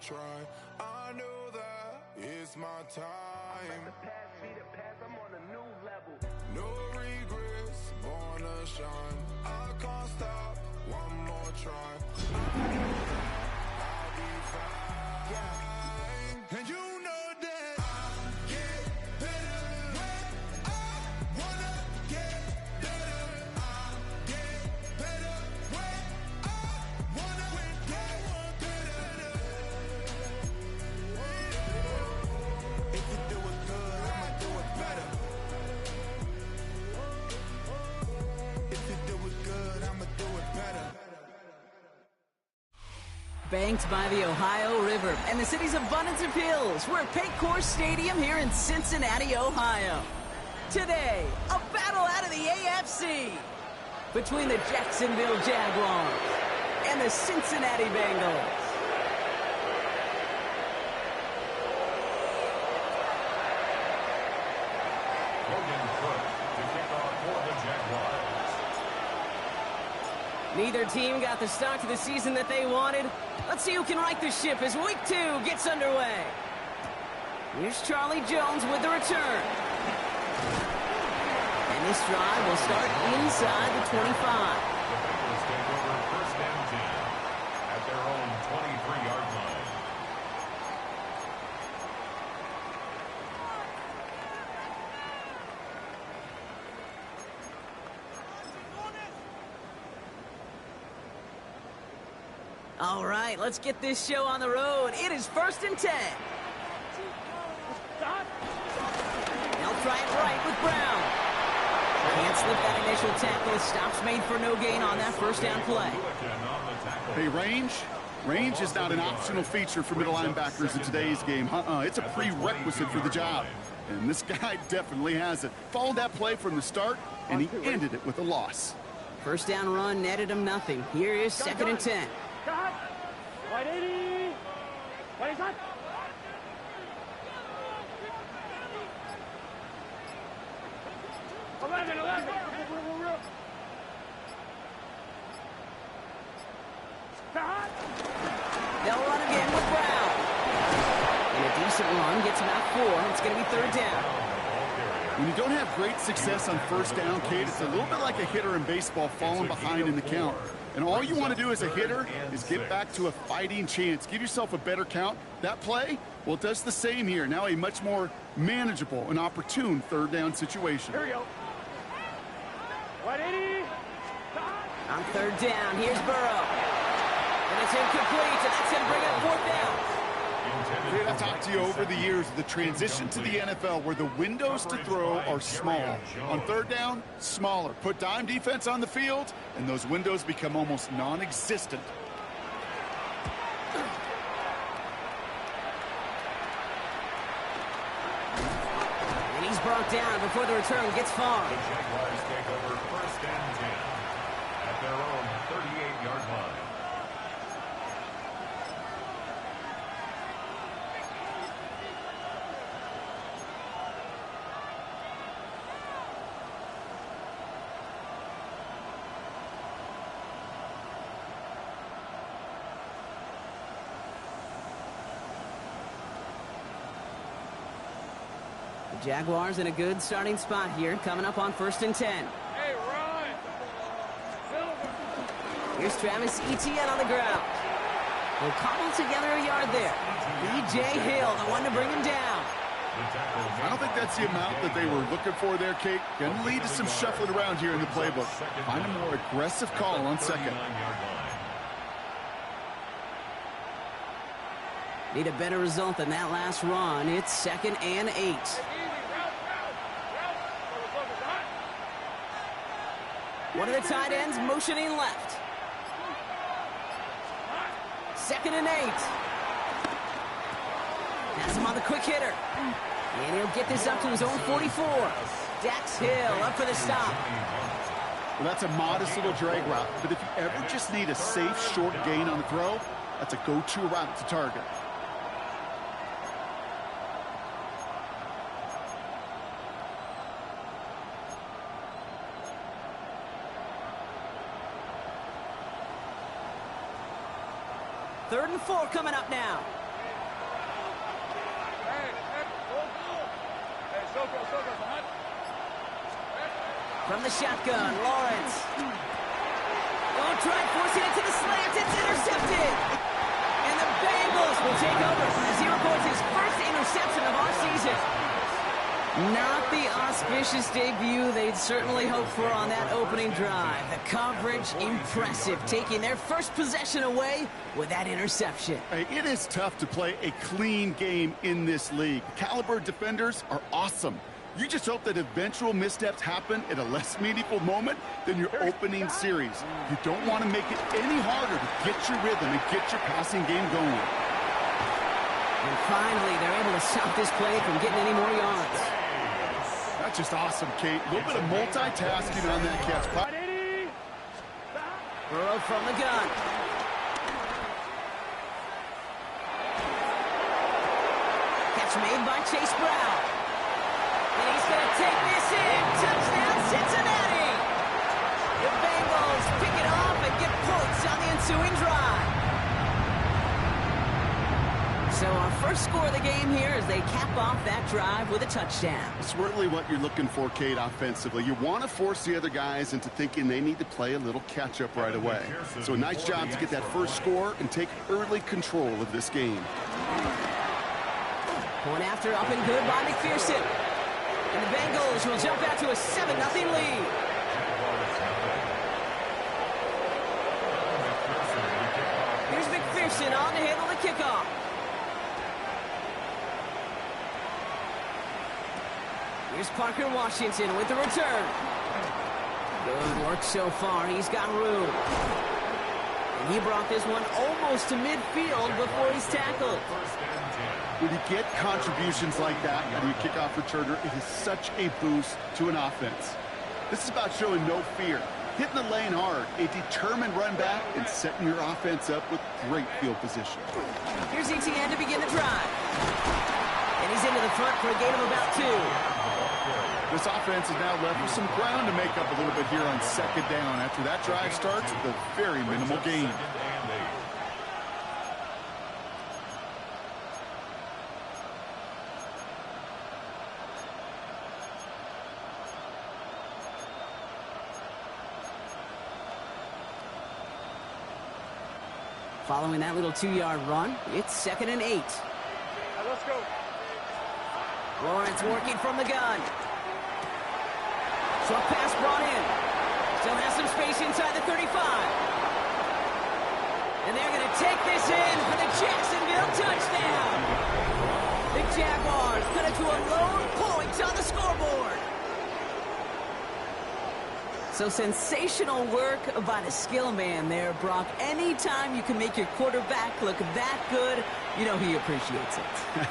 try. I know that it's my time. I'm on a new level. No regrets, born to shine. I can't stop, one more try. I know that I'll be fine. And you know that I get better when I wanna get better. I get better when I wanna get better. If you do it good, I'ma do it better. If you do it good, I'ma do it better. Banked by the Ohio River and the city's abundance of hills, we're at Paycor Stadium here in Cincinnati, Ohio. Today, a battle out of the AFC between the Jacksonville Jaguars and the Cincinnati Bengals. Logan Cook to kick off for the Jaguars. Neither team got the start to the season that they wanted. Let's see who can right the ship as Week 2 gets underway. Here's Charlie Jones with the return. And this drive will start inside the 25. The Bengals take over first and 10 at their own 23-yard line. All right, let's get this show on the road. It is first and 10. They'll try it right with Brown. Can't slip that initial tackle. Stops made for no gain on that first down play. Hey, range is not an optional feature for middle linebackers in today's game. It's a prerequisite for the job. And this guy definitely has it. Followed that play from the start, and he ended it with a loss. First down run netted him nothing. Here is second and 10. Cut! 180! What is that? Eleven. They'll run again with Brown. And a decent run gets him out 4. It's going to be third down. When you don't have great success on first down, Kate, it's a little bit like a hitter in baseball falling behind in the count. And all you want to do as a hitter is get back to a fighting chance. Give yourself a better count. That play, well, it does the same here. Now a much more manageable and opportune third down situation. Here we go. 180! On third down, here's Burrow. And it's incomplete, and that's going to bring up fourth down. Kate, I've talked to you over the years of the transition to the NFL where the windows to throw are small. On third down, smaller. Put dime defense on the field, and those windows become almost non-existent. And he's brought down before the return gets far. The Jaguars take over first and 10 at their own 38-yard line. The Jaguars in a good starting spot here, coming up on first and 10. Hey, Ryan! Here's Travis Etienne on the ground. We'll cobble together a yard there. B.J. Hill, the one to bring him down. I don't think that's the amount that they were looking for there, Kate. Going to lead to some shuffling around here in the playbook. Find a more aggressive call on second. Need a better result than that last run. It's second and 8. One of the tight ends motioning left. Second and 8. Has him on the quick hitter. And he'll get this up to his own 44. Dax Hill up for the stop. Well, that's a modest little drag route, but if you ever just need a safe, short gain on the throw, that's a go-to route to target. Third and 4 coming up now. From the shotgun, Lawrence. Oh, try forcing it to the slant. It's intercepted. And the Bengals will take over as he records his first interception of our season. Not the auspicious debut they'd certainly hoped for on that opening drive. The coverage, impressive, taking their first possession away with that interception. Hey, it is tough to play a clean game in this league. Caliber defenders are awesome. You just hope that eventual missteps happen at a less meaningful moment than your opening series. You don't want to make it any harder to get your rhythm and get your passing game going. And finally, they're able to stop this play from getting any more yards. That's just awesome, Kate. A little bit of multitasking on that catch. Burrow from the gun. Catch made by Chase Brown. And he's going to take this in. Touchdown, Cincinnati. The Bengals pick it off and get points on the ensuing drive. So our first score of the game here as they cap off that drive with a touchdown. It's really what you're looking for, Kate, offensively. You want to force the other guys into thinking they need to play a little catch-up right away. So a nice job to get that first score and take early control of this game. Point after up and good by McPherson. And the Bengals will jump out to a 7-0 lead. Here's McPherson on to handle the kickoff. Here's Parker Washington with the return. Good work so far. He's got room. And he brought this one almost to midfield before he's tackled. When you get contributions like that out of your kickoff returner, it is such a boost to an offense. This is about showing no fear, hitting the lane hard, a determined run back, and setting your offense up with great field position. Here's Etienne to begin the drive. And he's into the front for a gain of about 2. This offense is now left with some ground to make up a little bit here on second down after that drive starts with a very minimal gain. Following that little 2-yard run, it's 2nd and 8. Let's go. Lawrence working from the gun. Short pass brought in. Still has some space inside the 35. And they're going to take this in for the Jacksonville touchdown. The Jaguars cut it to a lone point on the scoreboard. So sensational work by the skill man there, Brock. Anytime you can make your quarterback look that good, you know he appreciates it.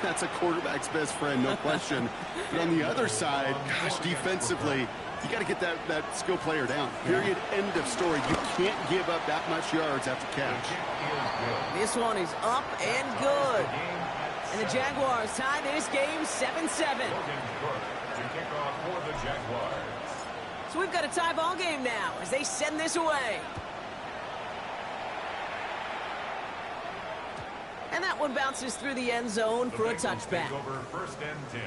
That's a quarterback's best friend, no question. But on the other side, gosh, defensively, you got to get that skill player down. Period, end of story. You can't give up that much yards after catch. This one is up and good. And the Jaguars tie this game 7-7. So we've got a tie ball game now as they send this away. And that one bounces through the end zone for a touchback. Over 1st and 10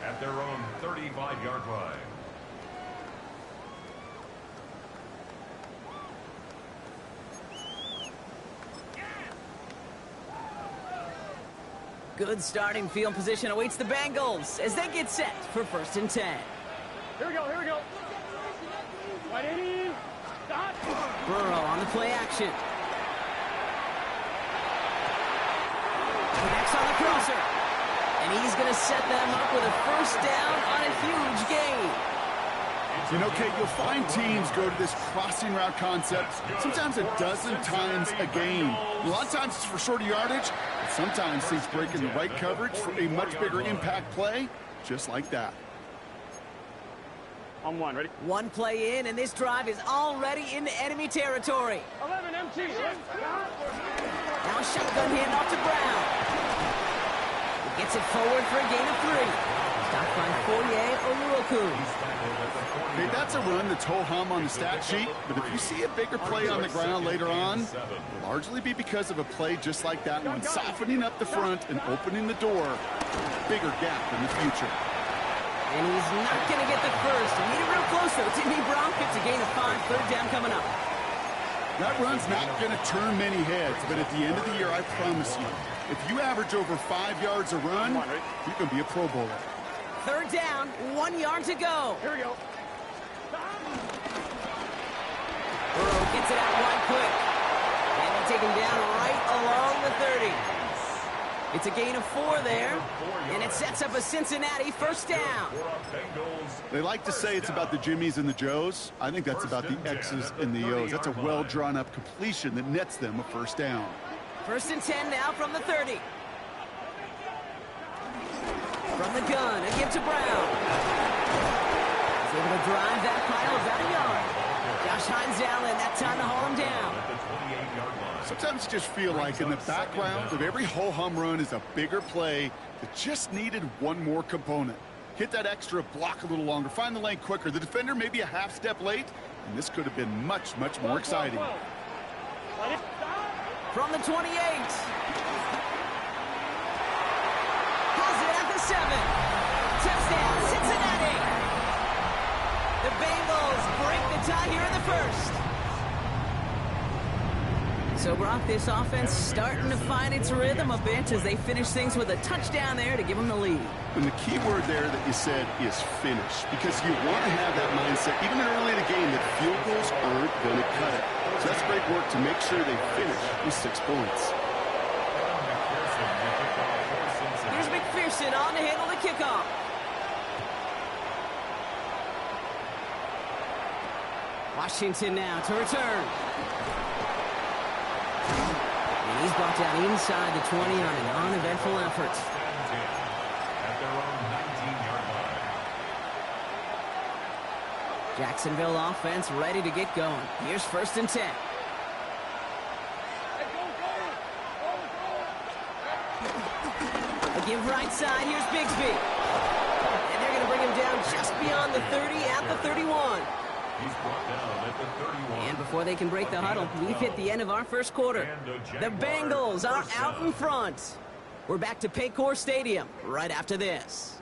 at their own 35-yard line. Good starting field position awaits the Bengals as they get set for 1st and 10. Here we go, here we go. 180. Stop. Burrow on the play action. Connects on the crosser. And he's going to set them up with a 1st down on a huge gain. You know, Kate, you'll find teams go to this crossing route concept sometimes a dozen times a game. A lot of times it's for shorter yardage, but sometimes he's breaking the right coverage for a much bigger impact play, just like that. On one, ready? One play in, and this drive is already into enemy territory. 11 MT. Now shotgun handoff to Brown. He gets it forward for a gain of 3. Stopped by Foye Oluokun. Okay, that's a run that's ho-hum on the stat sheet, but if you see a bigger play on the ground later on, it'll largely be because of a play just like that one, softening up the front and opening the door for a bigger gap in the future. And he's not going to get the first. He needed real close, though, didn't he, Brock? It's a gain of 5, third down coming up. That run's not going to turn many heads, but at the end of the year, I promise you, if you average over 5 yards a run, you can be a Pro Bowler. Third down, 1 yard to go. Here we go. Burrow gets it out wide quick. And he'll take him down right along the 30. It's a gain of 4 there, and it sets up a Cincinnati first down. They like to say it's about the Jimmies and the Joes. I think that's about the X's and the O's. That's a well-drawn-up completion that nets them a first down. First and 10 now from the 30. From the gun, a give to Brown. He's able to drive that pile about a yard. Josh Hines Allen, that time to haul him down. Sometimes you just feel like in the background of every ho-hum run is a bigger play that just needed one more component. Hit that extra block a little longer, find the lane quicker. The defender maybe a half step late, and this could have been much, much more exciting. From the 28. Has it at the 7. Touchdown, Cincinnati. The Bengals break the tie here in the first. So, Brock, this offense starting to find its rhythm a bit as they finish things with a touchdown there to give them the lead. And the key word there that you said is finish, because you want to have that mindset, even early in the game, that field goals aren't going to cut it. So that's great work to make sure they finish with 6 points. Here's McPherson on to handle the kickoff. Washington now to return. And he's brought down inside the 20 on an uneventful effort. At their own 19-yard line. Jacksonville offense ready to get going. Here's first and 10. A give right side. Here's Bigsby. And they're going to bring him down just beyond the 30 at the 31. He's brought down at the 31. And before they can break the huddle, we've hit the end of our first quarter. The Bengals are out in front. We're back to Paycor Stadium right after this.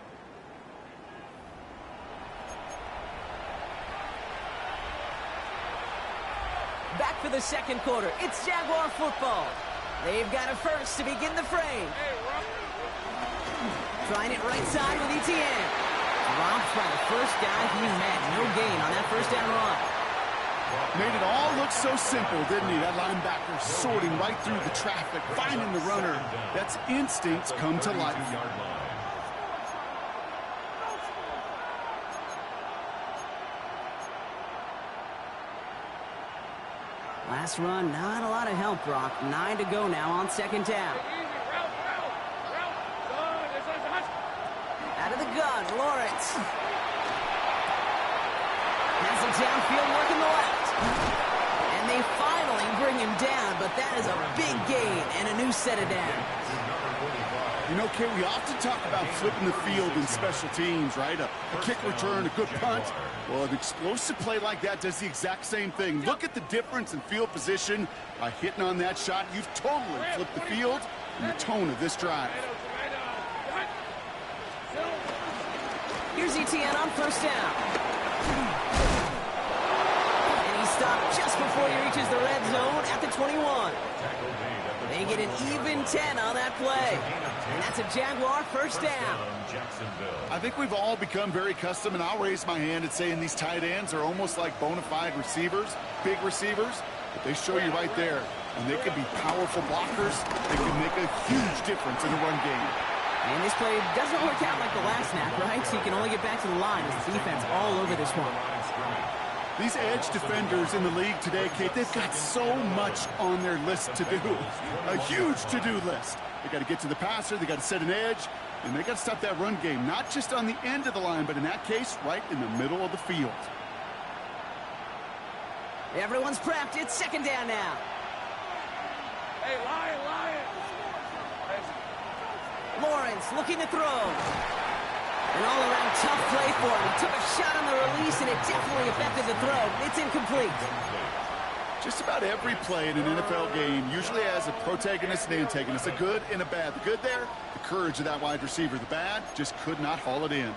Back for the second quarter. It's Jaguar football. They've got a first to begin the frame. Trying it right side with Etienne. Dropped by the first guy he met. No gain on that first down run. Made it all look so simple, didn't he? That linebacker sorting right through the traffic, finding the runner. That's instincts come to life. Last run, not a lot of help, Brock. 9 to go now on second down. Out of the gun, Lawrence. Has it downfield, working the left. And they finally bring him down, but that is a big gain and a new set of downs. You know, Kay, we often talk about flipping the field in special teams, right? A kick return, a good punt. Well, an explosive play like that does the exact same thing. Look at the difference in field position. By hitting on that shot, you've totally flipped the field and the tone of this drive. Here's Etienne on first down. And he stopped just before he reaches the red zone at the 21. They get an even 10 on that play. And that's a Jaguar first down. I think we've all become very accustomed, and I'll raise my hand and saying these tight ends are almost like bona fide receivers, big receivers, but they show you right there. And they can be powerful blockers. They can make a huge difference in the run game. And this play doesn't work out like the last snap, right? So you can only get back to the line as the defense all over this one. These edge defenders in the league today, Kate, they've got so much on their list to do. A huge to-do list. They got to get to the passer, they got to set an edge, and they got to stop that run game, not just on the end of the line, but in that case, right in the middle of the field. Everyone's prepped. It's second down now. Hey, Lion. Lawrence looking to throw. An all-around tough play for him. He took a shot on the release, and it definitely affected the throw. It's incomplete. Just about every play in an NFL game usually has a protagonist and antagonist, a good and a bad. The good there, the courage of that wide receiver. The bad, just could not haul it in.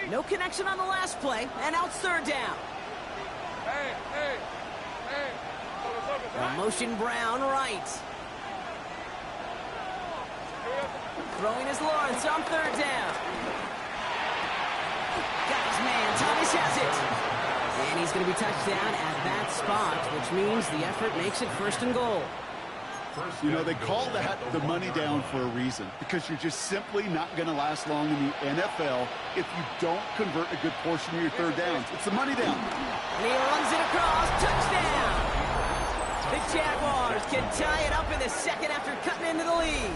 No connection on the last play, and now it's third down. Motion Brown right. Throwing is Lawrence on third down. Got his man, Thomas has it. And he's going to be touched down at that spot, which means the effort makes it first and goal. You know, they call that the money down for a reason, because you're just simply not going to last long in the NFL if you don't convert a good portion of your third downs. It's the money down. And he runs it across. Touchdown! The Jaguars can tie it up in the second after cutting into the lead.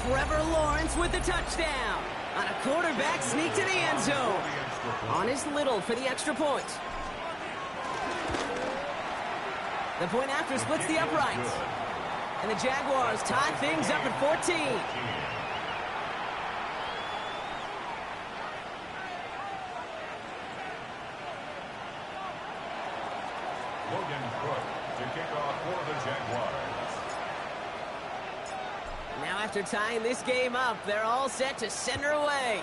Trevor Lawrence with the touchdown on a quarterback sneak to the end zone. On his Little for the extra point. The point after splits the uprights. And the Jaguars tie things up at 14. Logan Cook to kick off for the Jaguars. Now after tying this game up, they're all set to send her away.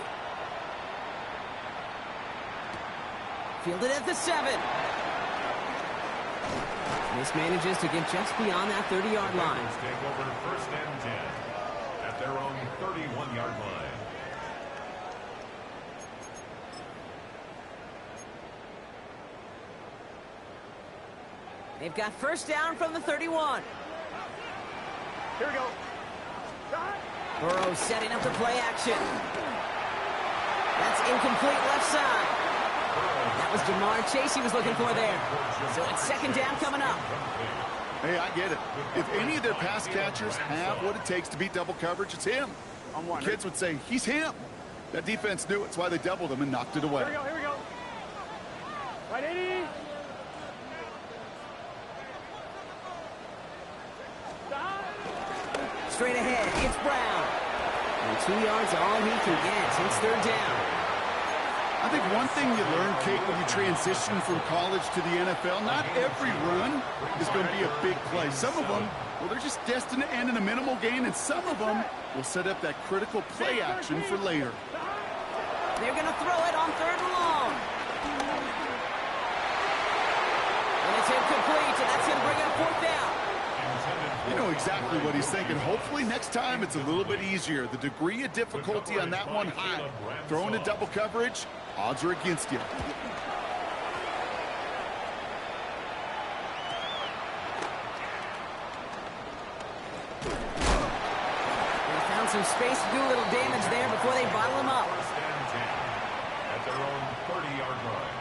Fielded at the 7. This manages to get just beyond that 30-yard line. Take over first and 10 at their own 31-yard line. They've got first down from the 31. Here we go. Burrow setting up the play action. That's incomplete left side. That was Jamar Chase he was looking for there. So it's second down coming up. Hey, I get it. If any of their pass catchers have what it takes to beat double coverage, it's him. Kids would say, he's him. That defense knew it. It's why they doubled him and knocked it away. Here we go. Right, 80. Straight ahead, it's Brown. And 2 yards all he can get. It's third down. I think one thing you learn, Kate, when you transition from college to the NFL, not every run is going to be a big play. Some of them, well, they're just destined to end in a minimal gain, and some of them will set up that critical play action for later. They're going to throw it on third and long. And it's incomplete, and that's going to bring up fourth down. You know exactly what he's thinking. Hopefully next time it's a little bit easier. The degree of difficulty on that one high. Throwing to double coverage, odds are against you. They found some space to do a little damage there before they bottle him up. First and 10 at their own 30-yard line.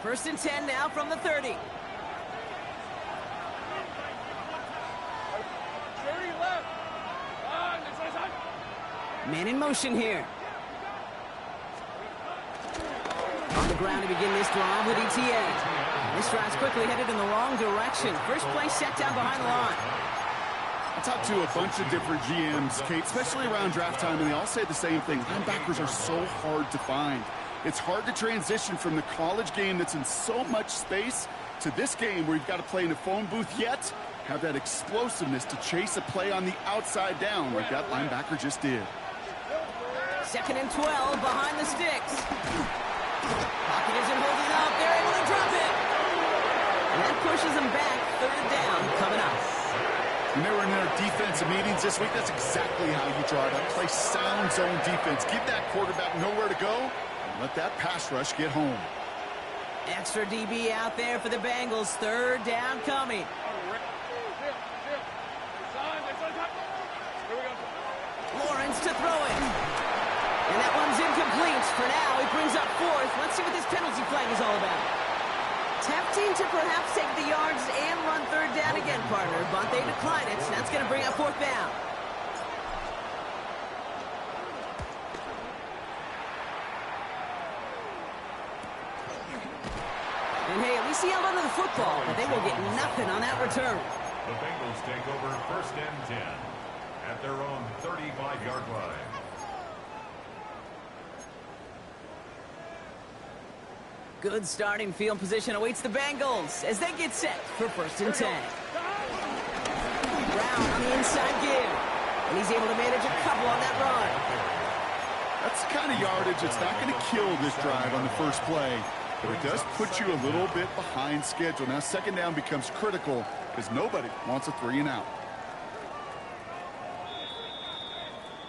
First and 10 now from the 30. Man in motion here. On the ground to begin this drive with ETA. This drive's quickly headed in the wrong direction. First play set down behind the line. I talked to a bunch of different GMs, Kate, especially around draft time, and they all say the same thing. Linebackers are so hard to find. It's hard to transition from the college game that's in so much space to this game where you've got to play in a phone booth, yet have that explosiveness to chase a play on the outside down like that linebacker just did. Second and 12 behind the sticks. Pocket isn't holding up. They're able to drop it. And that pushes them back. Third down coming up. When they were in their defensive meetings this week, that's exactly how you draw it up. Play sound zone defense. Give that quarterback nowhere to go and let that pass rush get home. Extra DB out there for the Bengals. Third down coming. Lawrence to throw it. And that one's incomplete. For now, he brings up fourth. Let's see what this penalty flag is all about. Tempting to perhaps take the yards and run third down again, partner, but they decline it. So that's going to bring up fourth down. And hey, at least he held onto the football, but they will get nothing on that return. The Bengals take over first and 10 at their own 35-yard line. Good starting field position awaits the Bengals as they get set for first and 10. Brown on the inside give, and he's able to manage a couple on that run. That's the kind of yardage that's not going to kill this drive on the first play, but it does put you a little bit behind schedule. Now second down becomes critical because nobody wants a 3-and-out.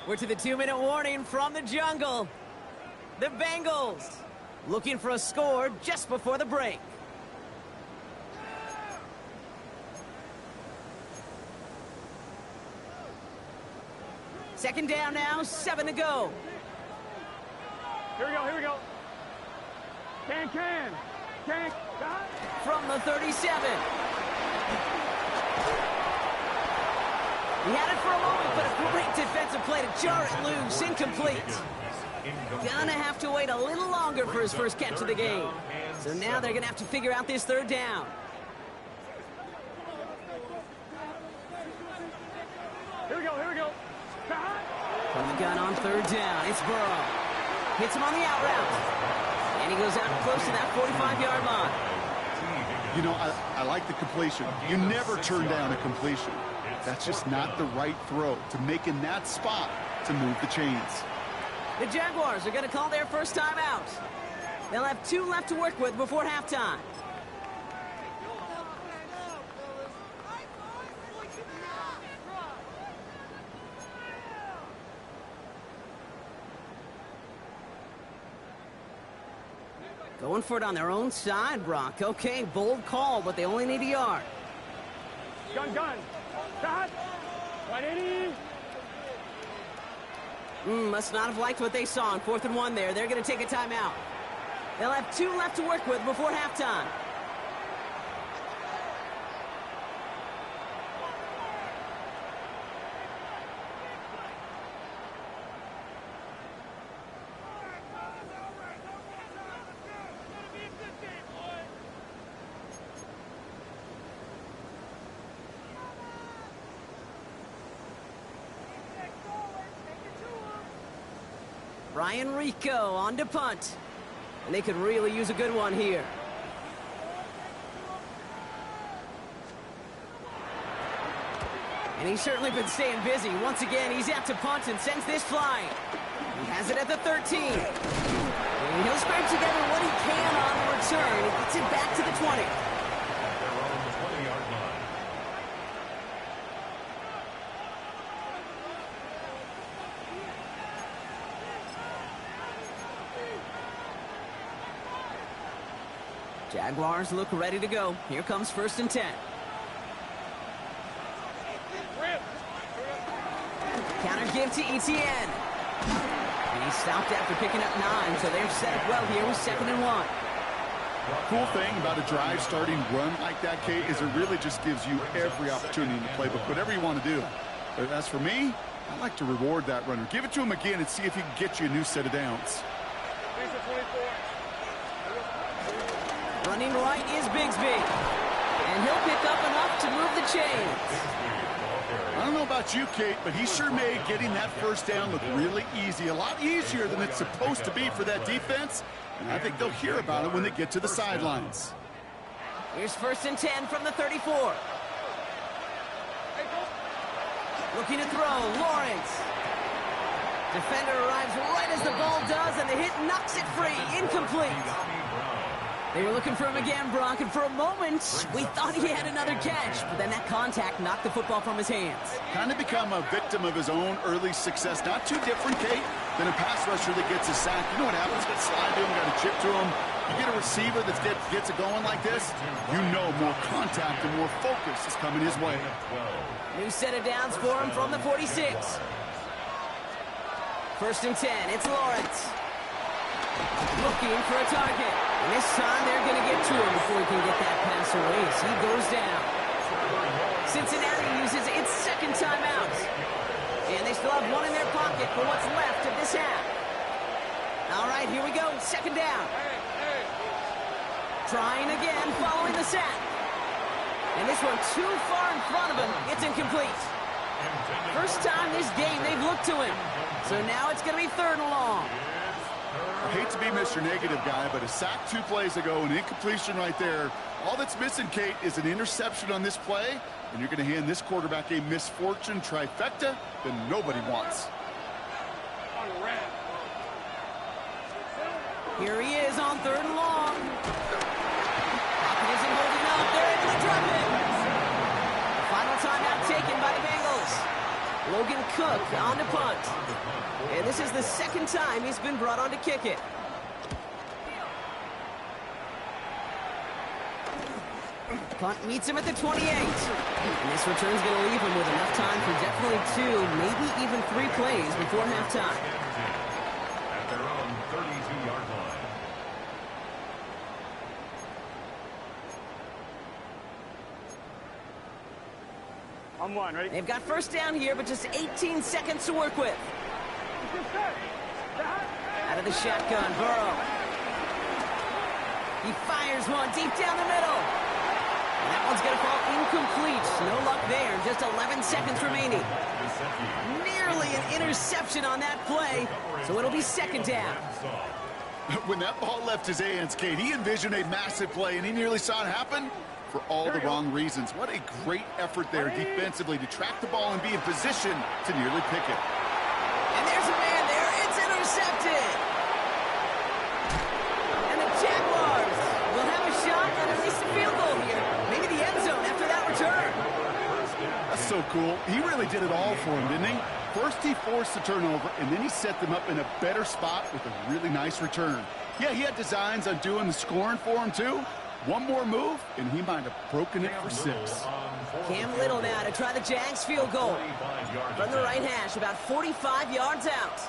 We're to the 2-minute warning from the jungle. The Bengals looking for a score just before the break. Second down now, 7 to go. Here we go, here we go. Can. From the 37. He had it for a moment, but a great defensive play to jar it loose. Incomplete. Gonna have to wait a little longer for his first catch of the game. So now they're gonna have to figure out this third down. Here we go. From the gun on third down, it's Burrow. Hits him on the out route. And he goes out close to that 45-yard line. You know, I like the completion. You never turn down a completion. That's just not the right throw to make in that spot to move the chains. The Jaguars are going to call their first time out. They'll have 2 left to work with before halftime. Going for it on their own side, Brock. Okay, bold call, but they only need a yard. Gun. Cut. 180. Must not have liked what they saw on 4th and 1 there. They're going to take a timeout. They'll have 2 left to work with before halftime. Ryan Rico on to punt. And they could really use a good one here. And he's certainly been staying busy. Once again, he's out to punt and sends this flying. He has it at the 13. And he'll scrape together what he can on the return. He gets it back to the 20. They're on the 20-yard line. Jaguars look ready to go. Here comes 1st and 10. Counter give to Etienne. And he stopped after picking up 9, so they're set up well here with 2nd and 1. Cool thing about a drive starting run like that, Kate, is it really just gives you every opportunity in the playbook, whatever you want to do. But as for me, I like to reward that runner. Give it to him again and see if he can get you a new set of downs. Running right is Bigsby. And he'll pick up enough to move the chains. I don't know about you, Kate, but he sure made getting that first down look really easy. A lot easier than it's supposed to be for that defense. And I think they'll hear about it when they get to the sidelines. Here's 1st and 10 from the 34. Looking to throw, Lawrence. Defender arrives right as the ball does, and the hit knocks it free. Incomplete. They were looking for him again, Brock, and for a moment, we thought he had another catch, but then that contact knocked the football from his hands. Kind of become a victim of his own early success. Not too different, Kate, than a pass rusher that gets a sack. You know what happens? Got to slide to him, got to chip to him. You get a receiver that gets it going like this, you know more contact and more focus is coming his way. New set of downs for him from the 46. 1st and 10, it's Lawrence. Looking for a target. And this time they're going to get to him before he can get that pass away as he goes down. Cincinnati uses its 2nd timeout. And they still have 1 in their pocket for what's left of this half. All right, here we go. 2nd down. Trying again, following the sack. And this one too far in front of him. It's incomplete. First time this game they've looked to him. So now it's going to be 3rd and long. I hate to be Mr. Negative guy, but a sack 2 plays ago, an incompletion right there. All that's missing, Kate, is an interception on this play, and you're going to hand this quarterback a misfortune trifecta that nobody wants. Here he is on 3rd and long. Pocket isn't holding up. They're able to drop it. The final timeout taken by the Bengals. Logan Cook on to punt. And this is the 2nd time he's been brought on to kick it. Punt meets him at the 28. And this return's going to leave him with enough time for definitely 2, maybe even 3 plays before halftime. At their own 32-yard line. On 1, ready? They've got 1st down here, but just 18 seconds to work with. Out of the shotgun, Burrow. He fires one deep down the middle. And that one's going to fall incomplete. No luck there. Just 11 seconds remaining. Nearly an interception on that play, so it'll be 2nd down. When that ball left his hands, Kate, he envisioned a massive play, and he nearly saw it happen for all the wrong reasons. What a great effort there defensively to track the ball and be in position to nearly pick it. And there's a man there. It's intercepted. And the Jaguars will have a shot at least a field goal here. Maybe the end zone after that return. That's so cool. He really did it all for him, didn't he? First he forced the turnover, and then he set them up in a better spot with a really nice return. Yeah, he had designs on doing the scoring for him, too. One more move, and he might have broken it for 6. Cam Little now to try the Jags field goal. From the right hash, about 45 yards out.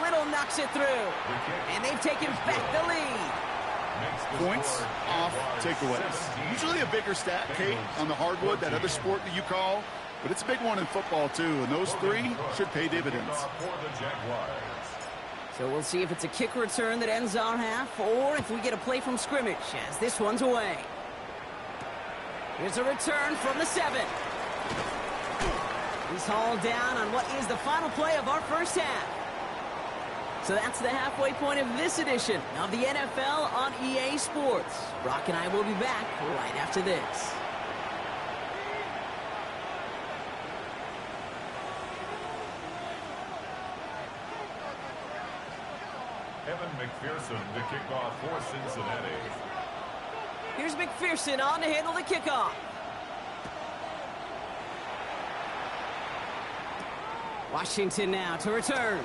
Little knocks it through. And they've taken back the lead. Points off takeaways. Usually a bigger stat, Kate, on the hardwood, that other sport that you call. But it's a big one in football, too. And those 3 should pay dividends. So we'll see if it's a kick return that ends our half, or if we get a play from scrimmage, as this one's away. Here's a return from the 7. He's hauled down on what is the final play of our first half. So that's the halfway point of this edition of the NFL on EA Sports. Brock and I will be back right after this. Evan McPherson to kick off for Cincinnati. Here's McPherson on to handle the kickoff. Washington now to return.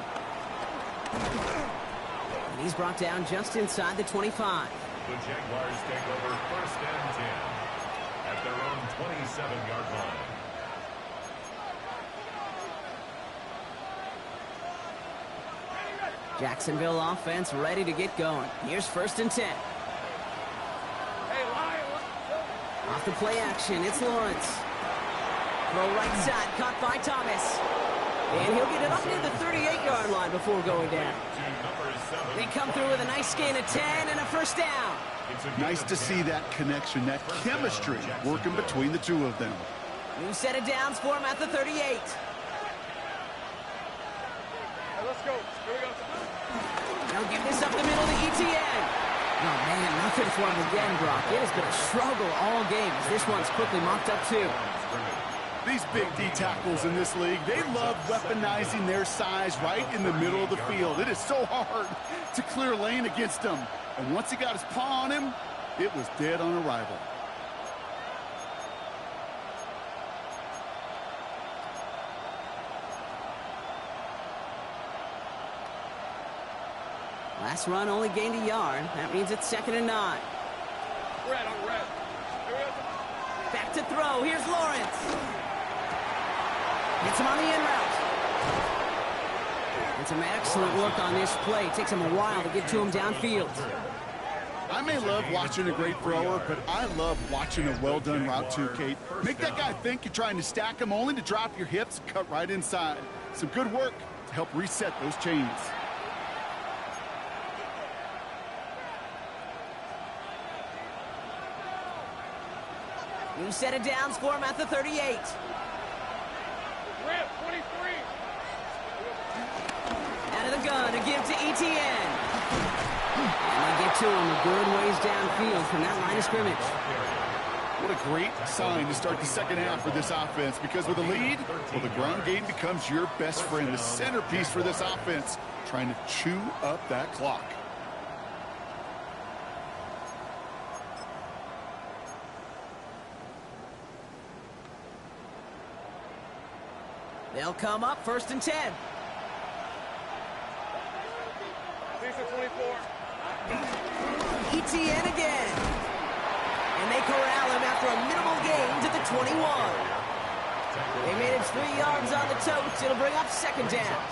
And he's brought down just inside the 25. The Jaguars take over 1st and 10 at their own 27-yard line. Jacksonville offense ready to get going. Here's 1st and 10. Off the play action, it's Lawrence. Throw right side, caught by Thomas. And he'll get it up near the 38-yard line before going down. They come through with a nice gain of 10 and a 1st down. Nice to see that connection, that chemistry working between the 2 of them. New set of downs for him at the 38. Let's go. Here we go. They'll give this up the middle to ETN. Oh, man, nothing for him again, Brock. It has been a struggle all game as this one's quickly mocked up, too. These big D tackles in this league, they love weaponizing their size right in the middle of the field. It is so hard to clear lane against them. And once he got his paw on him, it was dead on arrival. Last run only gained a yard. That means it's 2nd and 9. Red on red. Here we go. Back to throw. Here's Lawrence. Hits him on the in route. And some excellent work on this play. It takes him a while to get to him downfield. I may love watching a great thrower, but I love watching a well-done route too, Kate. Make that guy think you're trying to stack him only to drop your hips and cut right inside. Some good work to help reset those chains. New set of downs for him at the 38. Red 23. Out of the gun to give to ETN. And they get to him a good ways downfield from that line of scrimmage. what a great sign to start the second half for this offense, because with a lead, well, the ground game becomes your best friend, the centerpiece for this offense, trying to chew up that clock. They'll come up 1st and 10. ETN again. And they corral him after a minimal gain to the 21. They made it 3 yards on the totes. It'll bring up 2nd down.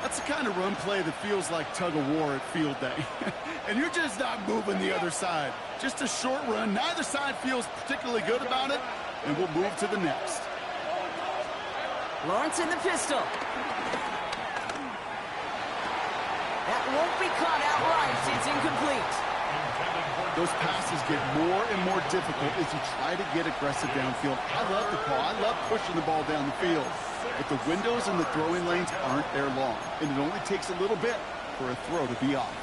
That's the kind of run play that feels like tug-of-war at field day. And you're just not moving the other side. Just a short run. Neither side feels particularly good about it, and we'll move to the next. Lawrence in the pistol. That won't be caught outright. It's incomplete. Those passes get more and more difficult as you try to get aggressive downfield. I love the call. I love pushing the ball down the field. But the windows in the throwing lanes aren't there long, and it only takes a little bit for a throw to be off.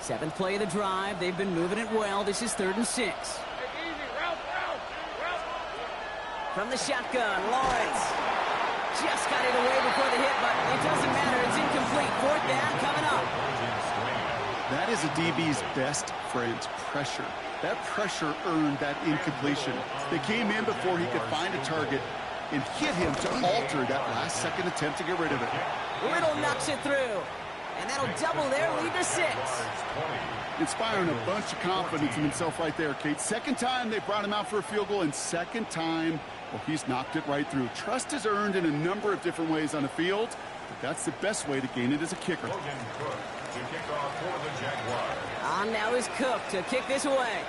Seventh play of the drive. They've been moving it well. This is 3rd and 6. From the shotgun, Lawrence just got it away before the hit, but it doesn't matter. It's incomplete. 4th down coming up. That is a DB's best friend, pressure. That pressure earned that incompletion. They came in before he could find a target and hit him to alter that last-second attempt to get rid of it. Little knocks it through. And that'll double their lead to 6. Inspiring a bunch of confidence in himself right there, Kate. Second time they brought him out for a field goal, and second time, well, he's knocked it right through. Trust is earned in a number of different ways on the field, but that's the best way to gain it as a kicker. Logan Cook to kick off for the Jaguars. On now is Cook to kick this away.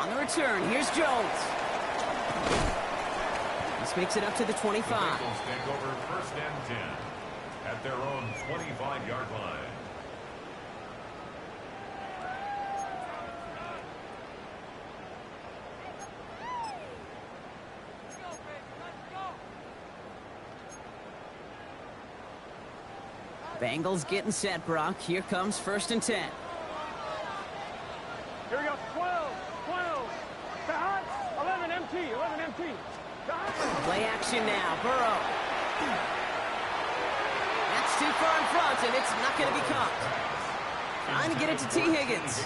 On the return, here's Jones. This makes it up to the 25. The Bengals take over 1st and 10 at their own 25-yard line. Bengals getting set, Brock. Here comes 1st and 10. Here we go. 12. Back. 11 empty. 11 empty. Play action now. Burrow. That's too far in front, and it's not going to be caught. Trying to get it to T. Higgins.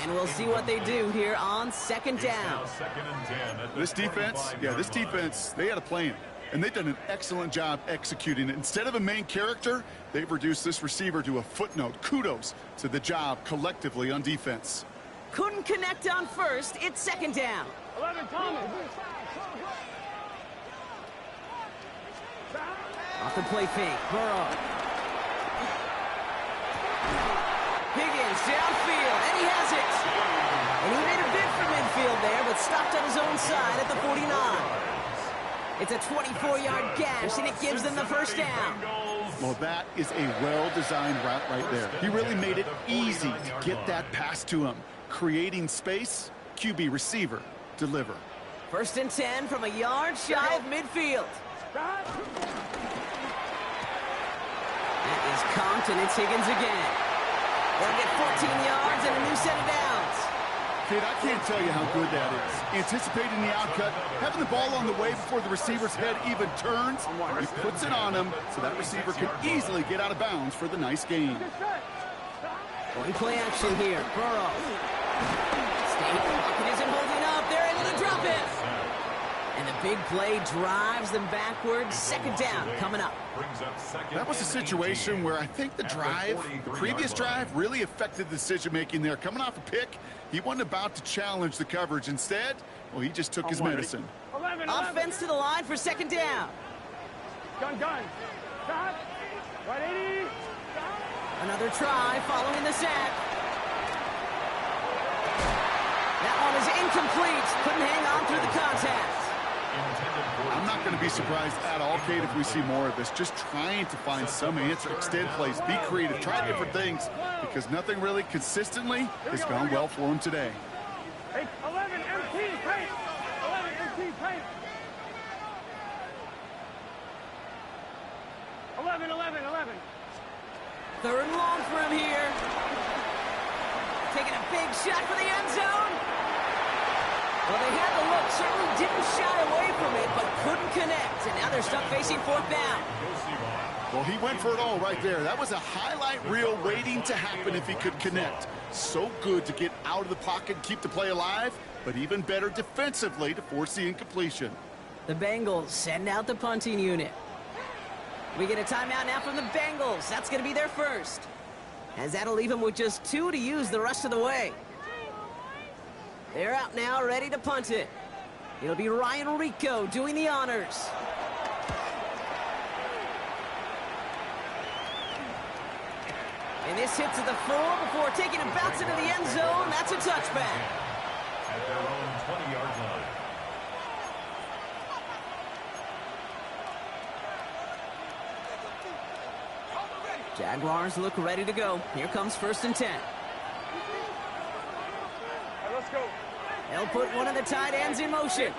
And we'll see what they do here on 2nd down. This defense, they had a plan. And they've done an excellent job executing it. Instead of a main character, they've reduced this receiver to a footnote. Kudos to the job collectively on defense. Couldn't connect on 1st. It's 2nd down. 11 Thomas. Off the play fake. Burrow. Higgins downfield, and he has it. And he made a bid for midfield there, but stopped on his own side at the 49. It's a 24-yard gash, and it gives them the 1st down. Well, that is a well-designed route right there. He really made it easy to get that pass to him. Creating space, QB receiver, deliver. 1st and 10 from a yard shy of midfield. That is comped, and it's Higgins again. They'll get 14 yards and a new set of downs. Kid, I can't tell you how good that is. Anticipating the outcut, having the ball on the way before the receiver's head even turns, he puts it on him so that receiver can easily get out of bounds for the nice gain. Going play action here. Burrow. State pocket isn't holding up. They're able to drop it. And the big play drives them backwards. 2nd down coming up. That was a situation where I think the previous drive really affected the decision-making there. Coming off a pick, he wasn't about to challenge the coverage. Instead, well, he just took his medicine. 11. Offense to the line for 2nd down. Gun. Stop. Right 80. Another try following the sack. That one is incomplete. Couldn't hang on through the contact. I'm not going to be surprised at all, Kate, if we see more of this. Just trying to find some answer, extend plays, be creative, try different things, because nothing really consistently has gone well for him today. 11 empty. 11, 11, 11. Third and long for him here. Taking a big shot for the end zone. Well, they had the look, certainly didn't shy away from it, but couldn't connect. And now they're stuck facing fourth down. Well, he went for it all right there. That was a highlight reel waiting to happen if he could connect. So good to get out of the pocket and keep the play alive, but even better defensively to force the incompletion. The Bengals send out the punting unit. We get a timeout now from the Bengals. That's going to be their first. As that'll leave them with just 2 to use the rest of the way. They're out now, ready to punt it. It'll be Ryan Rico doing the honors. And this hit to the floor before taking a bounce into the end zone. That's a touchback. At their own 20-yard line. Jaguars look ready to go. Here comes 1st and 10. All right, let's go. They'll put one of the tight ends in motion.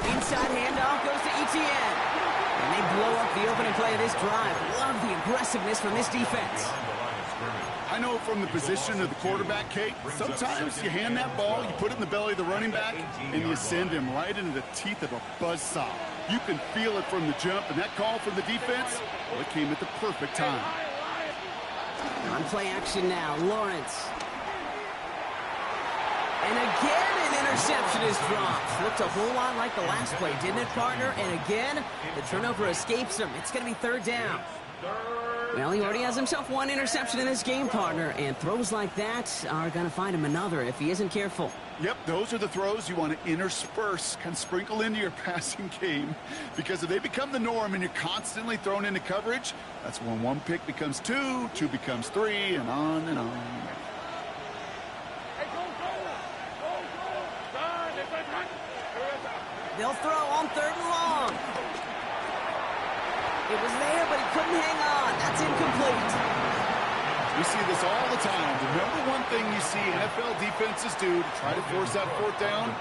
Inside handoff goes to Etienne. And they blow up the opening play of this drive. Love the aggressiveness from this defense. I know from the position of the quarterback, Kate, sometimes you hand that ball, you put it in the belly of the running back, and you send him right into the teeth of a buzzsaw. You can feel it from the jump, and that call from the defense, well, it came at the perfect time. On play action now, Lawrence. And again, an interception is dropped. Looked a whole lot like the last play, didn't it, partner? And again, the turnover escapes him. It's going to be 3rd down. Well, he already has himself 1 interception in this game, partner, and throws like that are going to find him another if he isn't careful. Yep, those are the throws you want to intersperse, kind of sprinkle into your passing game, because if they become the norm and you're constantly thrown into coverage, that's when 1 pick becomes 2, 2 becomes 3, and on and on. They'll throw on 3rd and long. It was there, but he couldn't hang on. That's incomplete. We see this all the time. The number one thing you see NFL defenses do to try to force that 4th down,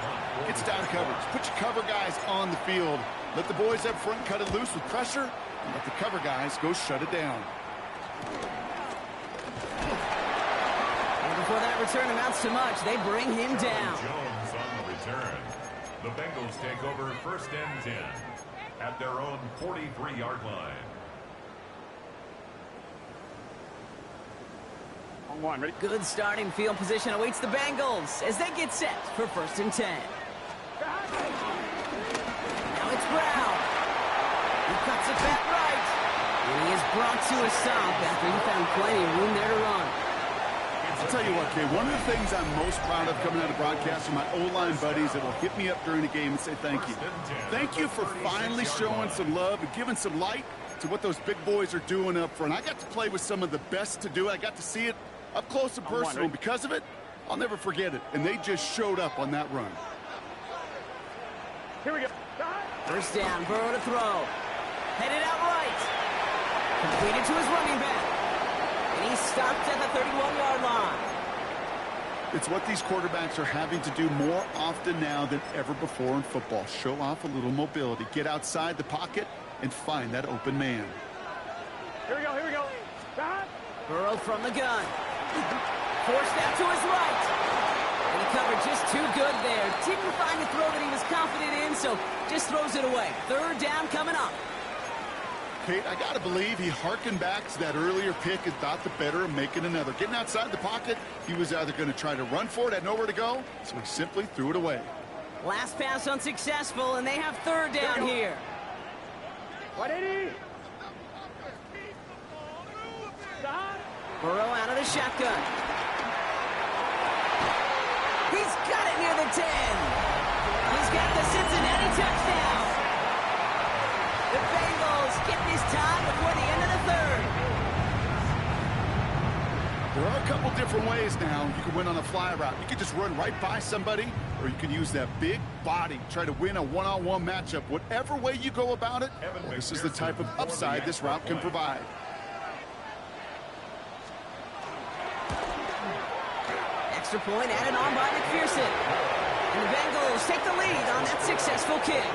it's down coverage. Put your cover guys on the field. Let the boys up front cut it loose with pressure, and let the cover guys go shut it down. And before that return amounts to much, they bring him down. Jones on the return. The Bengals take over 1st and 10 at their own 43-yard line. On 1, ready? Good starting field position awaits the Bengals as they get set for 1st and 10. Now it's Brown. He cuts it back right. And he is brought to a stop after he found plenty of room there to run. I'll tell you what, Kay, one of the things I'm most proud of coming out of broadcast are my O-line buddies that will hit me up during the game and say thank you. Thank you for finally showing some love and giving some light to what those big boys are doing up front. I got to play with some of the best to do it. I got to see it up close and personal. Because of it, I'll never forget it. And they just showed up on that run. Here we go. 1st down, Burrow to throw. Headed out right. Completed to his running back. And he stopped at the 31-yard line. It's what these quarterbacks are having to do more often now than ever before in football. Show off a little mobility. Get outside the pocket and find that open man. Here we go, here we go. Burrow from the gun. Forced out to his right. And he covered just too good there. Didn't find a throw that he was confident in, so just throws it away. 3rd down coming up. Kate, I got to believe he hearkened back to that earlier pick and thought the better of making another. Getting outside the pocket, he was either going to try to run for it, had nowhere to go, so he simply threw it away. Last pass unsuccessful, and they have 3rd down here. 180. Burrow out of the shotgun. He's got it near the 10. He's got the Cincinnati touchdown. The Bengals get this time before the end of the 3rd. There are a couple different ways now. You can win on a fly route. You can just run right by somebody, or you can use that big body, try to win a one-on-one matchup. Whatever way you go about it, well, this is the type of upside this route can provide. Extra point added on by McPherson. And the Bengals take the lead on that successful kick.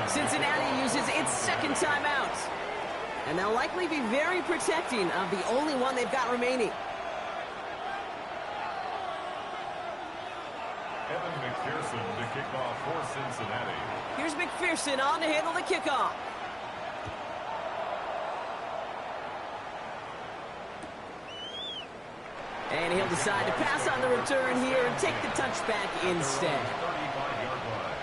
Cincinnati uses its second timeout. And they'll likely be very protecting of the only one they've got remaining. Evan McPherson to kick off for Cincinnati. Here's McPherson on to handle the kickoff. And he'll decide to pass on the return here and take the touchback instead. 35-yard line.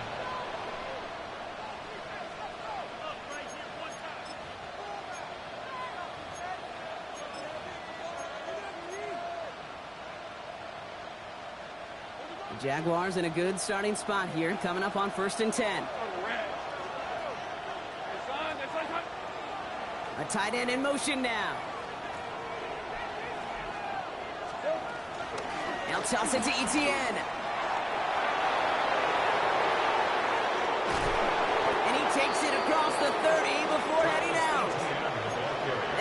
The Jaguars in a good starting spot here, coming up on 1st and 10. A tight end in motion now. They'll toss it to Etienne. And he takes it across the 30 before heading out.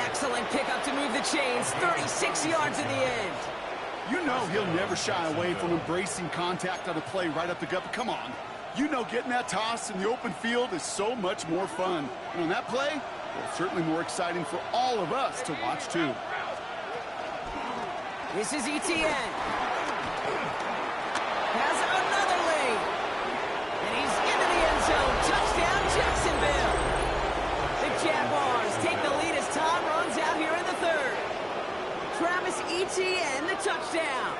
Excellent pickup to move the chains. 36 yards in the end. You know he'll never shy away from embracing contact on a play right up the gut. But come on. You know getting that toss in the open field is so much more fun. And on that play, well, certainly more exciting for all of us to watch, too. This is Etienne. Has another lane. And he's into the end zone. Touchdown, Jacksonville. The Jaguars take the lead as time runs out here in the third. Travis Etienne, the touchdown.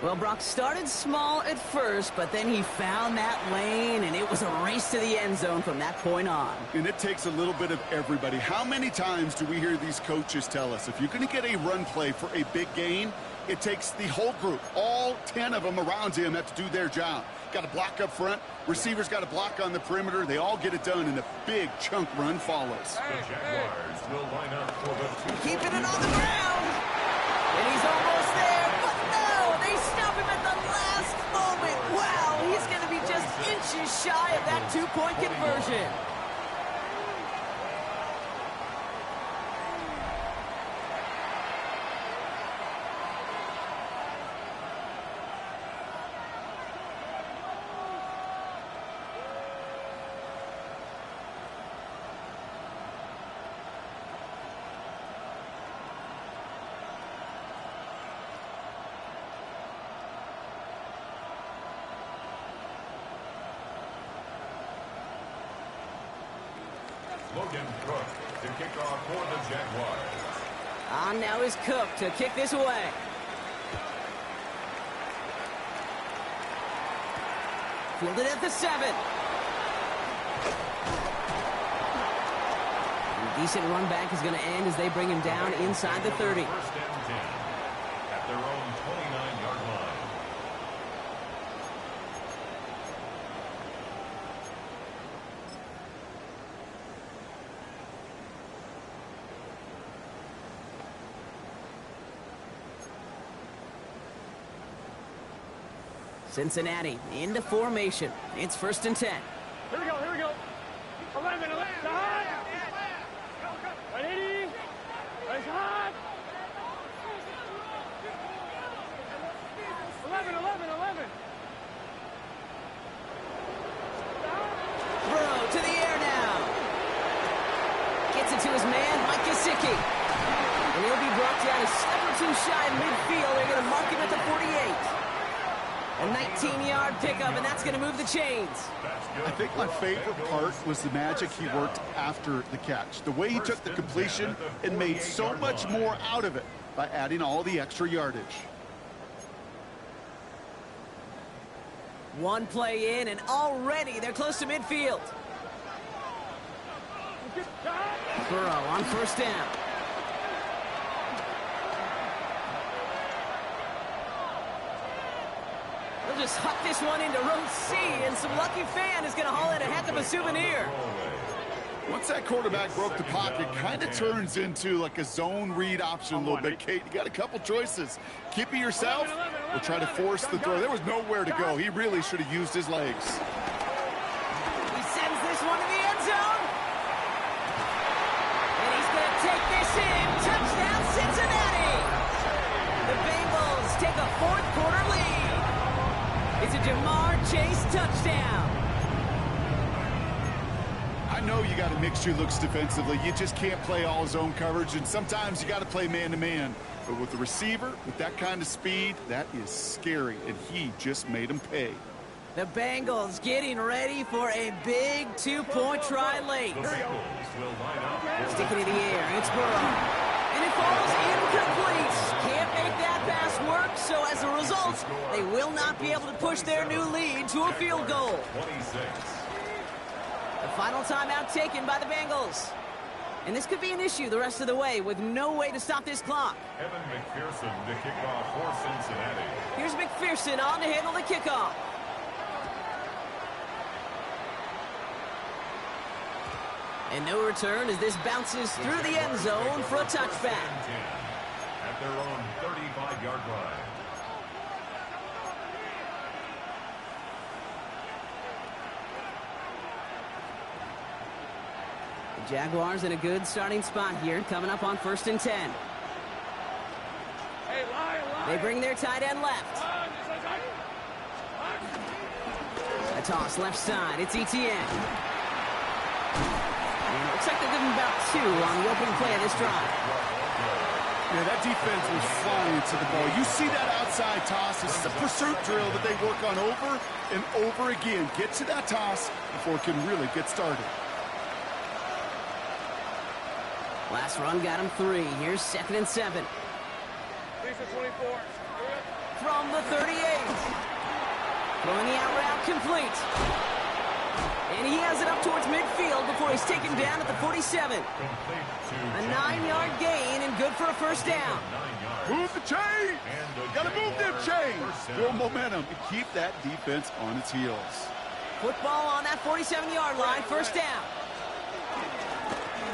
Well, Brock started small at first, but then he found that lane, and it was a race to the end zone from that point on. And it takes a little bit of everybody. How many times do we hear these coaches tell us, if you're going to get a run play for a big gain, it takes the whole group, all 10 of them around him have to do their job. Got to block up front. Receivers got to block on the perimeter. They all get it done, and a big chunk run follows. The Jaguars will line up for the Keeping it on the ground. And he's almost there, but no, they stop him at the last moment. Wow, he's going to be just inches shy of that two-point conversion. Logan Cook to kick off for the Jaguars. On now is Cook to kick this away. Fielded at the 7. A decent run back is going to end as they bring him down inside the 30. 1st and 10 at their own 29-yard line. Cincinnati into formation. It's 1st and 10. Here we go, here we go. 11, hot. 180. It's hot. 11. Burrow to the air now. Gets it to his man, Mike Gesicki. And he'll be brought down a step or two shy in midfield. They're going to mark him at the 48. A 19-yard pickup, and that's going to move the chains. I think my favorite part was the magic he worked after the catch. The way he took the completion and made so much more out of it by adding all the extra yardage. One play in, and already they're close to midfield. Burrow on 1st down. They'll just huck this one into row C, and some lucky fan is going to haul in a heck of a souvenir. Once that quarterback broke the pocket, kind of turns into like a zone read option a little bit. Kate, you got a couple choices. Keep it yourself or try to force the throw. There was nowhere to go. He really should have used his legs. He sends this one to the end zone. And he's going to take this in. Touchdown, Cincinnati. The Bengals take a 4th quarter lead. touchdown. I know you got a mixture looks defensively. You just can't play all zone coverage, and sometimes you got to play man-to-man. But with the receiver, with that kind of speed, that is scary, and he just made him pay. The Bengals getting ready for a big two-point try late. The Bengals will line up. Sticking in the air, it's Burrow. And it falls incomplete. Can't make that pass work, so as a result, they will not be able to push their new lead to a field goal. 26. The final timeout taken by the Bengals. And this could be an issue the rest of the way with no way to stop this clock. Evan McPherson to kick off for Cincinnati. Here's McPherson on to handle the kickoff. And no return as this bounces through the end zone for a touchback. At their own 35-yard line. The Jaguars in a good starting spot here, coming up on 1st and 10. Hey, line. They bring their tight end left. A toss left side, it's Etienne. And it looks like they're giving about 2 on the opening play of this drive. Yeah, that defense was flying to the ball. You see that outside toss. This is a pursuit drill that they work on over and over again. Get to that toss before it can really get started. Last run got him 3. Here's 2nd and 7. Lisa 24. From the 38. Throwing the out route complete. And he has it up towards midfield before he's taken down at the 47. A 9-yard gain and good for a first down. Move the chain! Got to move them chains! Build momentum and keep that defense on its heels. Football on that 47-yard line, first down.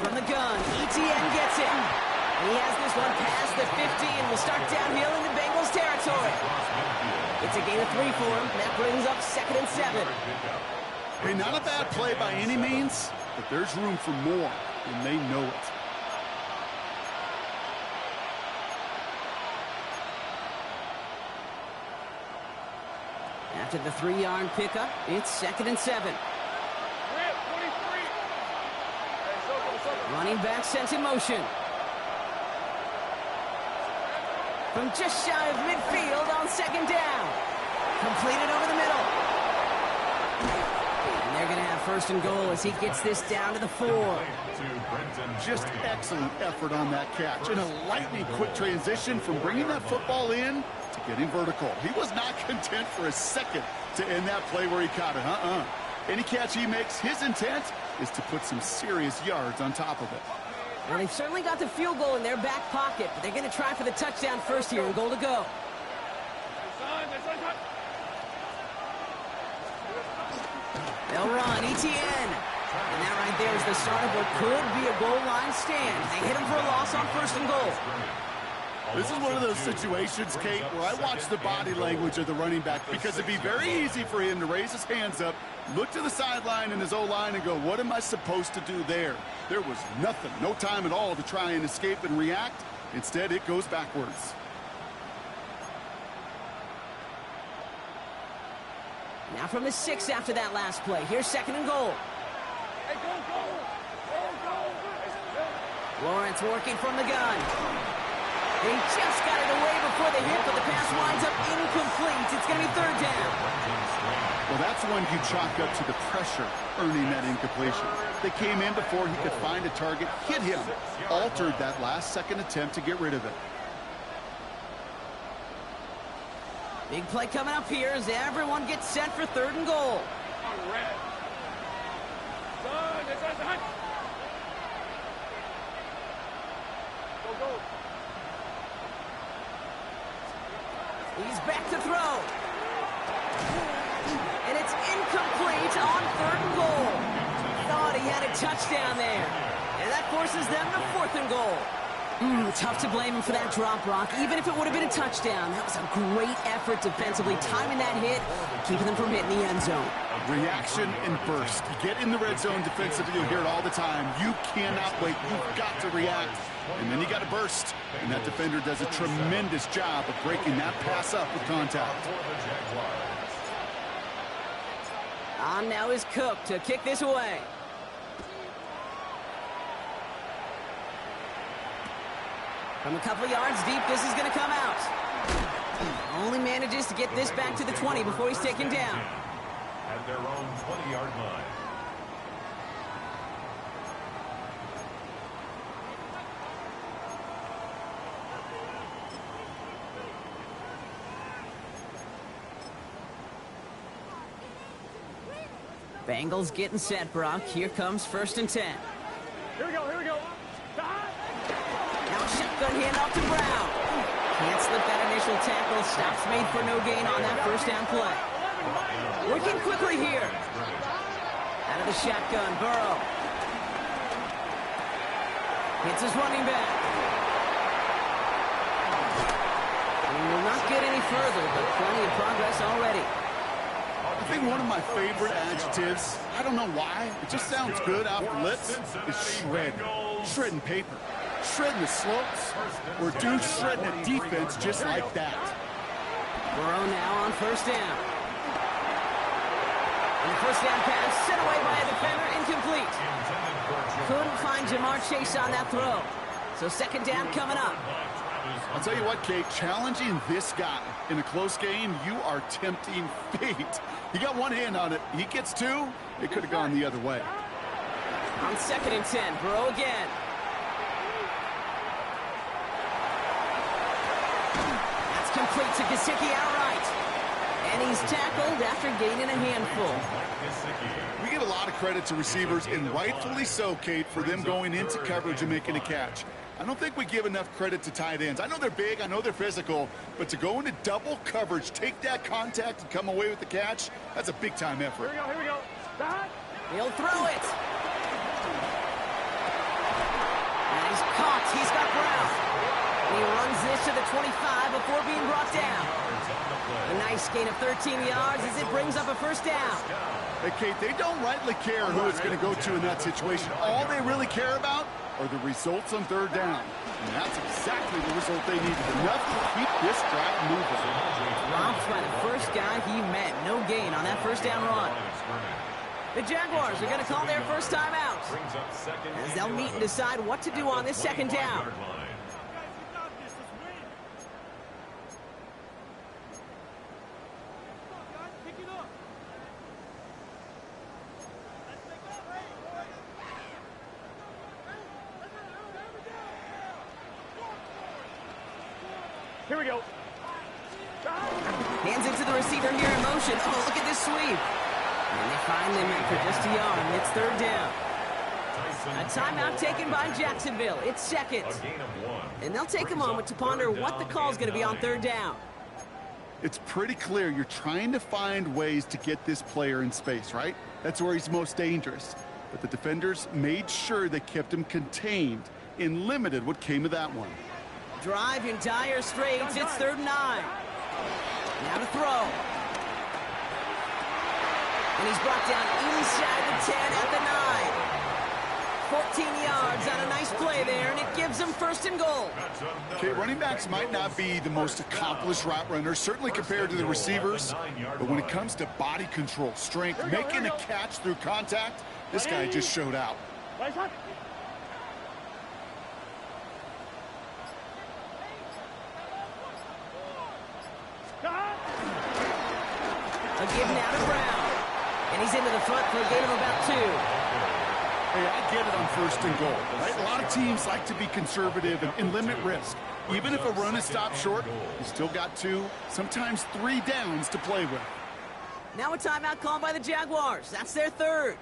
From the gun, Etienne gets it. And he has this one past the 50 and will start downhill into Bengals territory. It's a gain of 3 for him. That brings up 2nd and 7. Hey, not a bad play by any means, but there's room for more, and they know it. After the 3-yard pickup, it's 2nd and 7. Running back sent in motion. From just shy of midfield on 2nd down. Completed over the middle. And they're going to have 1st and goal as he gets this down to the 4. Just excellent effort on that catch. And a lightning quick transition from bringing that football in to getting vertical. He was not content for a second to end that play where he caught it. Any catch he makes, his intent is to put some serious yards on top of it. Well, they've certainly got the field goal in their back pocket, but they're going to try for the touchdown first here and goal to go. They'll run, Etienne. And that right there is the start of what could be a goal line stand. They hit him for a loss on 1st and goal. This is one of those situations, Kate, where I watch the body language of the running back because it'd be very easy for him to raise his hands up, look to the sideline in his O-line and go, what am I supposed to do there? There was nothing, no time at all to try and escape and react. Instead, it goes backwards. Now from the 6 after that last play. Here's 2nd and goal. Hey, go. Lawrence working from the gun. They just got it away before the hit, but the pass winds up incomplete. It's going to be 3rd down. Well, that's one you chalk up to the pressure earning that incompletion. They came in before he could find a target, hit him, altered that last-second attempt to get rid of it. Big play coming up here as everyone gets set for 3rd and goal. On red. Go. He's back to throw. And it's incomplete on 3rd and goal. Thought he had a touchdown there. And that forces them to 4th and goal. Tough to blame him for that drop, Brock. Even if it would have been a touchdown, that was a great effort defensively, timing that hit, keeping them from hitting the end zone. Reaction and burst. You get in the red zone defensively, you'll hear it all the time. You cannot wait. You've got to react. And then you got to burst. And that defender does a tremendous job of breaking that pass up with contact. On now is Cook to kick this away. From a couple yards deep, this is going to come out. Only manages to get this back to the 20 before he's taken down. At their own 20-yard line. Bengals getting set, Brock. Here comes 1st and 10. Here we go, here we go. Now shotgun handoff to Brown. Can't slip that initial tackle. Stops made for no gain on that 1st down play. Working quickly here. Out of the shotgun, Burrow. Hits his running back. He will not get any further, but plenty of progress already. I think one of my favorite adjectives, I don't know why, it just sounds good off the lips, is shred. Shredding paper. Shredding the slopes. Or dude shredding a defense just like that. Burrow now on 1st down. And the 1st down pass sent away by a defender, incomplete. Couldn't find Jamar Chase on that throw. So 2nd down coming up. I'll tell you what, Kate, challenging this guy in a close game, you are tempting fate. He got one hand on it. He gets 2. It could have gone the other way. On 2nd and 10, Burrow again. That's complete to Gesicki outright. And he's tackled after gaining a handful. We give a lot of credit to receivers, and rightfully so, Kate, for them going into coverage and making a catch. I don't think we give enough credit to tight ends. I know they're big, I know they're physical, but to go into double coverage, take that contact, and come away with the catch, that's a big-time effort. Here we go, here we go. He'll throw it. And he's caught. He's got Brown. And he runs this to the 25 before being brought down. A nice gain of 13 yards as it brings up a 1st down. Hey, Kate, they don't rightly care who it's going to go to in that situation. All they really care about are the results on 3rd down. And that's exactly the result they needed. Enough to keep this drive moving. Dropped by the 1st guy he met. No gain on that 1st down run. The Jaguars are going to call their 1st time out, as they'll meet and decide what to do on this 2nd down. Here we go. Hands it to the receiver here in motion. Oh, look at this sweep. And they find him after just a yard, and it's 3rd down. A timeout taken by Jacksonville. It's seconds. And they'll take a moment to ponder what the call is going to be on 3rd down. It's pretty clear you're trying to find ways to get this player in space, right? That's where he's most dangerous. But the defenders made sure they kept him contained and limited what came of that one. Drive in dire straits. It's 3rd and 9. Now to throw. And he's brought down inside the 10 at the 9. 14 yards on a nice play there, and it gives them 1st and goal. Okay, running backs might not be the most accomplished route runners, certainly compared to the receivers. But when it comes to body control, strength, making a catch through contact, this guy just showed out. A give now to Brown. And he's into the front for a gain of about 2. Hey, I get it on 1st and goal, right? A lot of teams like to be conservative and limit risk. Even if a run is stopped short, you still got 2, sometimes 3 downs to play with. Now a timeout called by the Jaguars. That's their 3rd.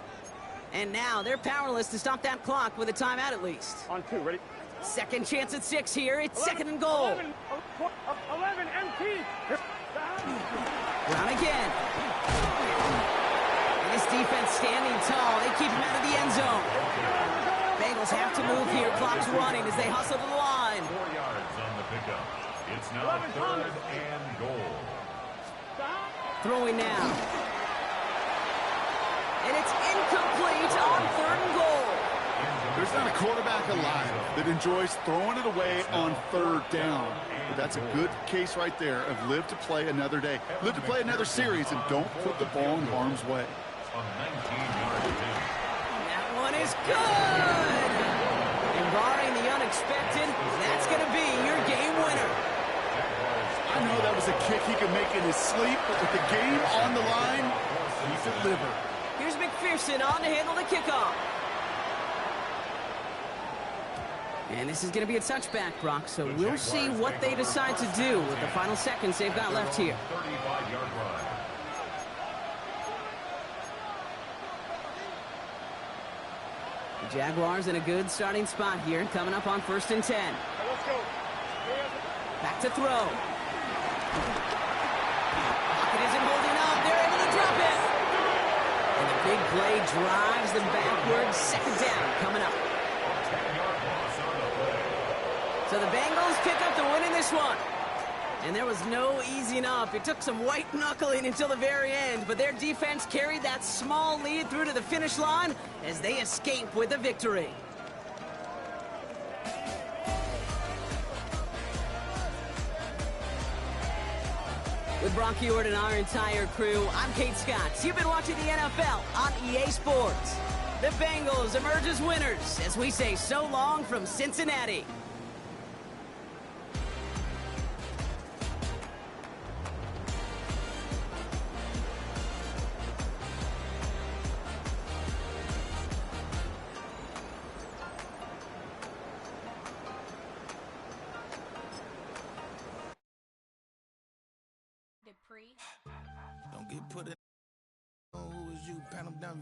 And now they're powerless to stop that clock with a timeout at least. On 2, ready? 2nd chance at 6 here. It's 2nd and goal. 11 MT. Brown again. And this defense standing tall. They keep him out of the end zone. Bengals have to move here. Clock's running as they hustle to the line. 4 yards on the pickup. It's now 3rd and goal. Throwing now. And it's incomplete on 3rd and goal. There's not a quarterback alive that enjoys throwing it away on 3rd down. But that's a good case right there of live to play another day. Live to play another series and don't put the ball in harm's way. a 19-yard attempt. That one is good! And barring the unexpected, that's going to be your game winner. I know that was a kick he could make in his sleep, but with the game on the line, he delivered. Here's McPherson on to handle the kickoff. And this is going to be a touchback, Brock, so we'll see what they decide to do with the final seconds they've got left here. 35-yard line. The Jaguars in a good starting spot here, coming up on 1st and 10. Let's go. Back to throw. Pocket isn't holding up. They're able to drop it. And the big play drives them backwards. 2nd down coming up. 10-yard loss on the play. So the Bengals pick up the win in this one. And there was no easing up. It took some white knuckling until the very end, but their defense carried that small lead through to the finish line as they escape with a victory. With Brock Huard and our entire crew, I'm Kate Scott. You've been watching the NFL on EA Sports. The Bengals emerge as winners as we say so long from Cincinnati. Don't get put in. Who is you? Pan them down.